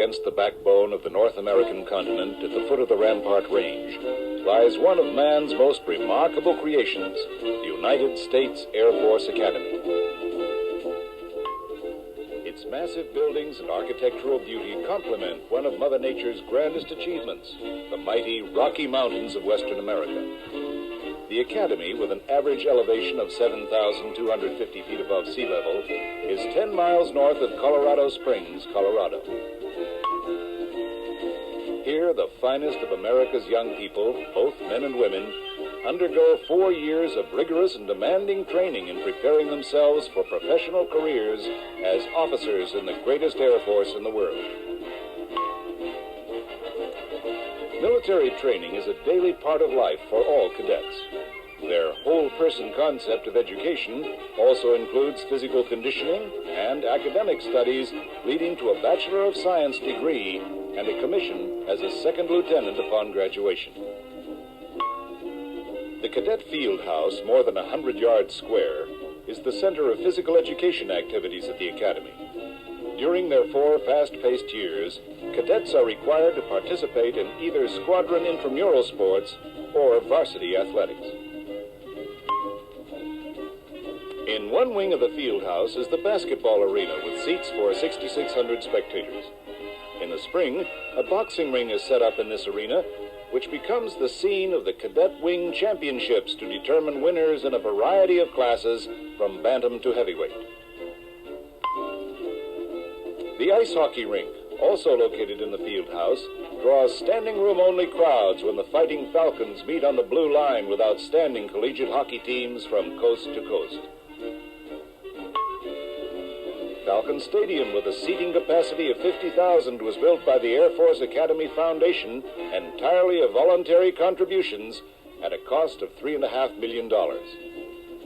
against the backbone of the North American continent at the foot of the Rampart Range lies one of man's most remarkable creations, the United States Air Force Academy. Its massive buildings and architectural beauty complement one of Mother Nature's grandest achievements, the mighty Rocky Mountains of Western America. The Academy, with an average elevation of 7,250 feet above sea level, is 10 miles north of Colorado Springs, Colorado. Here, the finest of America's young people, both men and women, undergo 4 years of rigorous and demanding training in preparing themselves for professional careers as officers in the greatest Air Force in the world. Military training is a daily part of life for all cadets. Their whole-person concept of education also includes physical conditioning and academic studies leading to a Bachelor of Science degree and a commission as a second lieutenant upon graduation. The Cadet Field House, more than 100 yards square, is the center of physical education activities at the Academy. During their 4 fast-paced years, cadets are required to participate in either squadron intramural sports or varsity athletics. In one wing of the field house is the basketball arena with seats for 6,600 spectators. In the spring, a boxing ring is set up in this arena, which becomes the scene of the Cadet Wing Championships to determine winners in a variety of classes from bantam to heavyweight. The ice hockey rink, also located in the field house, draws standing room only crowds when the Fighting Falcons meet on the blue line with outstanding collegiate hockey teams from coast to coast. Falcon Stadium, with a seating capacity of 50,000, was built by the Air Force Academy Foundation entirely of voluntary contributions at a cost of $3.5 million.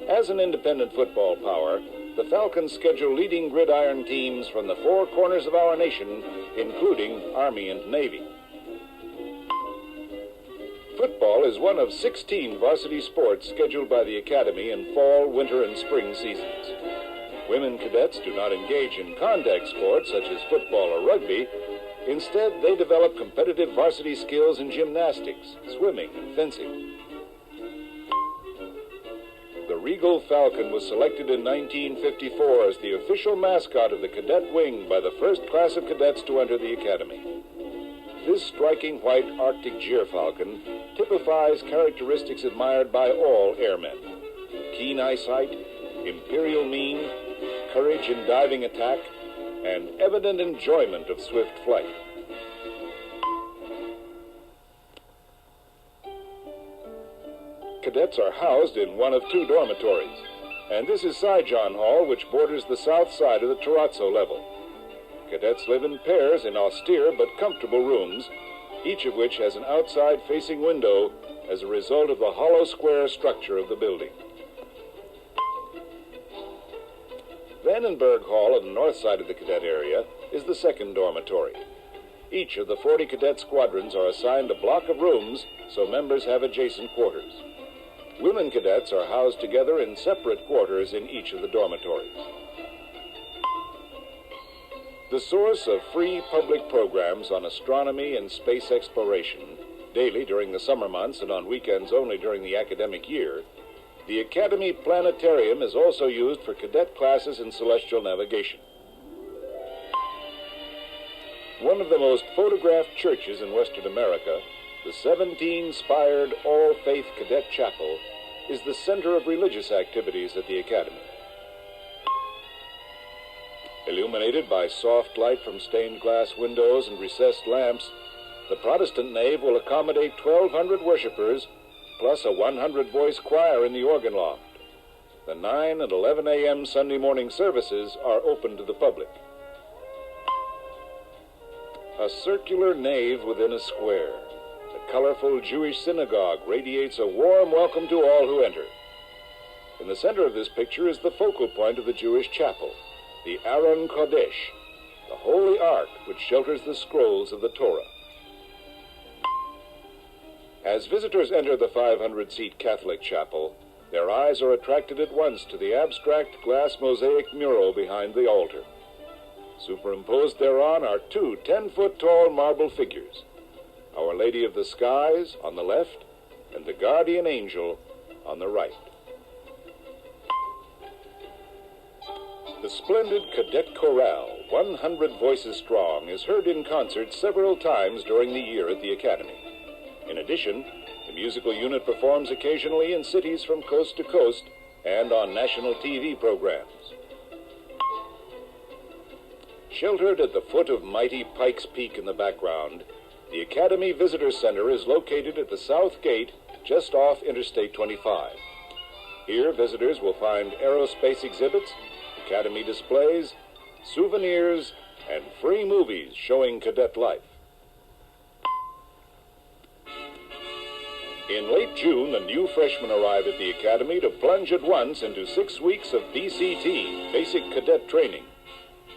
As an independent football power, the Falcons schedule leading gridiron teams from the 4 corners of our nation, including Army and Navy. Football is one of 16 varsity sports scheduled by the Academy in fall, winter, and spring seasons. Women cadets do not engage in contact sports such as football or rugby. Instead, they develop competitive varsity skills in gymnastics, swimming, and fencing. The Regal Falcon was selected in 1954 as the official mascot of the Cadet Wing by the first class of cadets to enter the Academy. This striking white Arctic gyrfalcon typifies characteristics admired by all airmen: keen eyesight, imperial mien, courage in diving attack, and evident enjoyment of swift flight. Cadets are housed in one of 2 dormitories, and this is Sijan Hall, which borders the south side of the Terrazzo level. Cadets live in pairs in austere but comfortable rooms, each of which has an outside-facing window as a result of the hollow square structure of the building. Vandenberg Hall on the north side of the cadet area is the second dormitory. Each of the 40 cadet squadrons are assigned a block of rooms so members have adjacent quarters. Women cadets are housed together in separate quarters in each of the dormitories. The source of free public programs on astronomy and space exploration, daily during the summer months and on weekends only during the academic year, the Academy Planetarium is also used for cadet classes in celestial navigation. One of the most photographed churches in Western America, the 17-spired all-faith Cadet Chapel, is the center of religious activities at the Academy. Illuminated by soft light from stained glass windows and recessed lamps, the Protestant nave will accommodate 1,200 worshipers, plus a 100-voice choir in the organ loft. The 9 and 11 a.m. Sunday morning services are open to the public. A circular nave within a square. The colorful Jewish synagogue radiates a warm welcome to all who enter. In the center of this picture is the focal point of the Jewish chapel, the Aron Kodesh, the holy ark which shelters the scrolls of the Torah. As visitors enter the 500-seat Catholic chapel, their eyes are attracted at once to the abstract glass mosaic mural behind the altar. Superimposed thereon are two 10-foot-tall marble figures, Our Lady of the Skies on the left and the Guardian Angel on the right. The splendid Cadet Chorale, 100 voices strong, is heard in concert several times during the year at the Academy. In addition, the musical unit performs occasionally in cities from coast to coast and on national TV programs. Sheltered at the foot of mighty Pikes Peak in the background, the Academy Visitor Center is located at the south gate just off Interstate 25. Here, visitors will find aerospace exhibits, Academy displays, souvenirs, and free movies showing cadet life. In late June, the new freshmen arrive at the Academy to plunge at once into 6 weeks of BCT, Basic Cadet Training.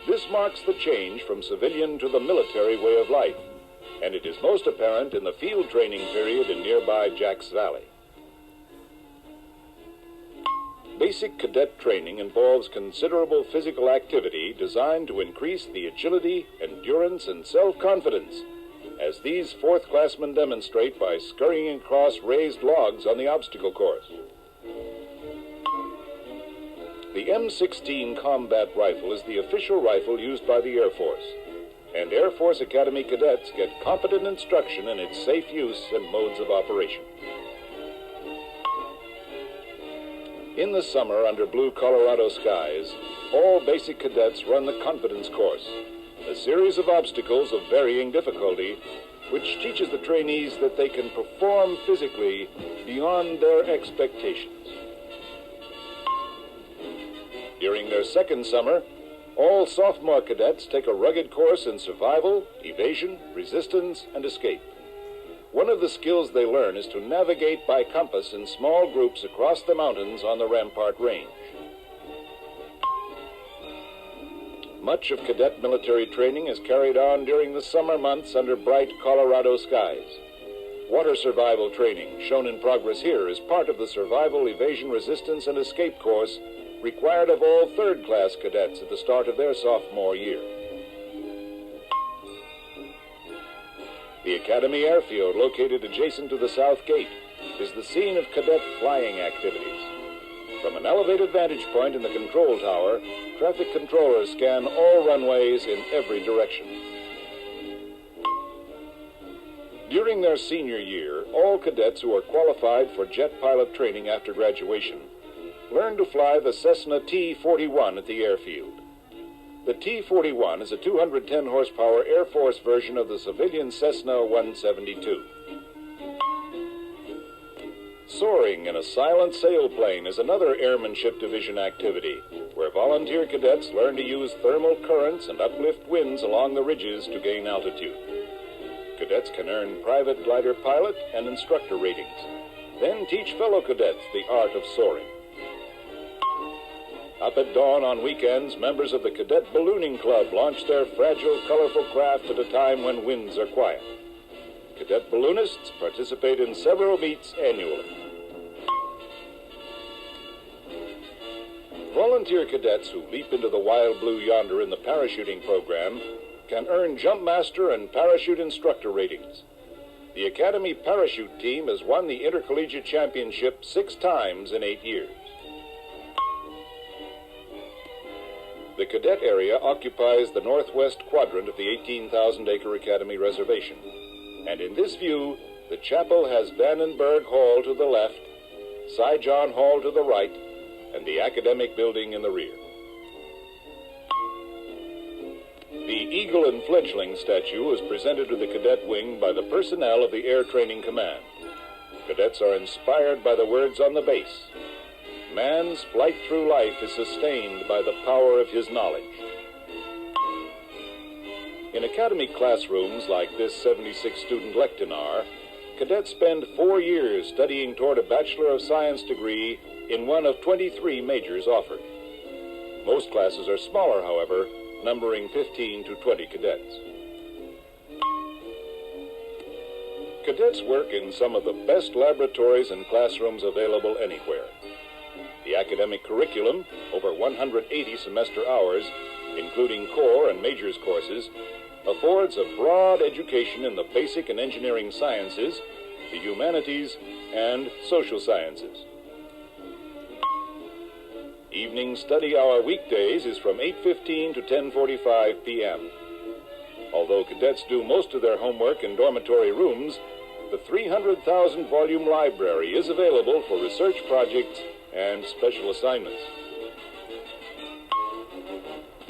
This marks the change from civilian to the military way of life, and it is most apparent in the field training period in nearby Jacks Valley. Basic cadet training involves considerable physical activity designed to increase the agility, endurance, and self-confidence, as these fourth-classmen demonstrate by scurrying across raised logs on the obstacle course. The M16 combat rifle is the official rifle used by the Air Force, and Air Force Academy cadets get competent instruction in its safe use and modes of operation. In the summer, under blue Colorado skies, all basic cadets run the confidence course, a series of obstacles of varying difficulty, which teaches the trainees that they can perform physically beyond their expectations. During their second summer, all sophomore cadets take a rugged course in survival, evasion, resistance, and escape. One of the skills they learn is to navigate by compass in small groups across the mountains on the Rampart Range. Much of cadet military training is carried on during the summer months under bright Colorado skies. Water survival training, shown in progress here, is part of the survival, evasion, resistance, and escape course required of all third-class cadets at the start of their sophomore year. The Academy Airfield, located adjacent to the South Gate, is the scene of cadet flying activities. From an elevated vantage point in the control tower, traffic controllers scan all runways in every direction. During their senior year, all cadets who are qualified for jet pilot training after graduation learn to fly the Cessna T-41 at the airfield. The T-41 is a 210-horsepower Air Force version of the civilian Cessna 172. Soaring in a silent sailplane is another Airmanship Division activity, where volunteer cadets learn to use thermal currents and uplift winds along the ridges to gain altitude. Cadets can earn private glider pilot and instructor ratings, then teach fellow cadets the art of soaring. Up at dawn on weekends, members of the Cadet Ballooning Club launch their fragile, colorful craft at a time when winds are quiet. Cadet balloonists participate in several meets annually. Volunteer cadets who leap into the wild blue yonder in the parachuting program can earn jump master and parachute instructor ratings. The Academy parachute team has won the Intercollegiate Championship 6 times in 8 years. The cadet area occupies the northwest quadrant of the 18,000-acre Academy Reservation. And in this view, the chapel has Vandenberg Hall to the left, Sijan Hall to the right, and the academic building in the rear. The Eagle and Fledglings statue is presented to the cadet wing by the personnel of the Air Training Command. Cadets are inspired by the words on the base. Man's flight through life is sustained by the power of his knowledge. In Academy classrooms like this 76-student lectinar, cadets spend 4 years studying toward a Bachelor of Science degree in one of 23 majors offered. Most classes are smaller, however, numbering 15 to 20 cadets. Cadets work in some of the best laboratories and classrooms available anywhere. The academic curriculum, over 180 semester hours, including core and majors courses, affords a broad education in the basic and engineering sciences, the humanities, and social sciences. Evening study hour weekdays is from 8:15 to 10:45 p.m. Although cadets do most of their homework in dormitory rooms, the 300,000 volume library is available for research projects and special assignments.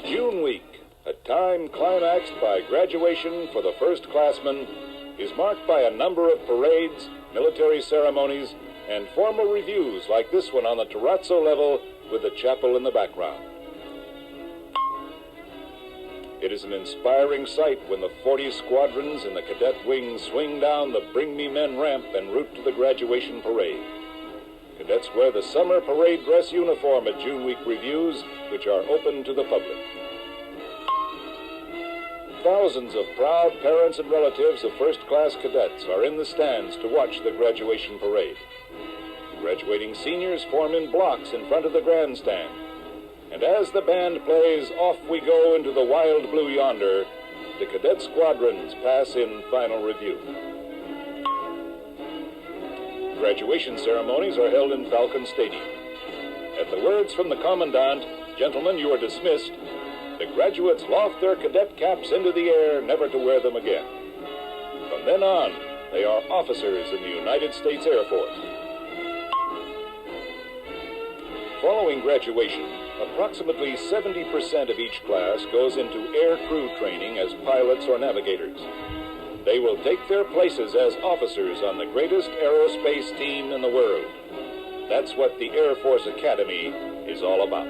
June week, a time climaxed by graduation for the first classmen, is marked by a number of parades, military ceremonies, and formal reviews like this one on the Terrazzo level with the chapel in the background. It is an inspiring sight when the 40 squadrons in the cadet wing swing down the Bring Me Men ramp en route to the graduation parade. Cadets wear the summer parade dress uniform at June week reviews, which are open to the public. Thousands of proud parents and relatives of first-class cadets are in the stands to watch the graduation parade. Graduating seniors form in blocks in front of the grandstand. And as the band plays Off We Go into the Wild Blue Yonder, the cadet squadrons pass in final review. Graduation ceremonies are held in Falcon Stadium. At the words from the commandant, "Gentlemen, you are dismissed," the graduates loft their cadet caps into the air, never to wear them again. From then on, they are officers in the United States Air Force. Following graduation, approximately 70% of each class goes into air crew training as pilots or navigators. They will take their places as officers on the greatest aerospace team in the world. That's what the Air Force Academy is all about.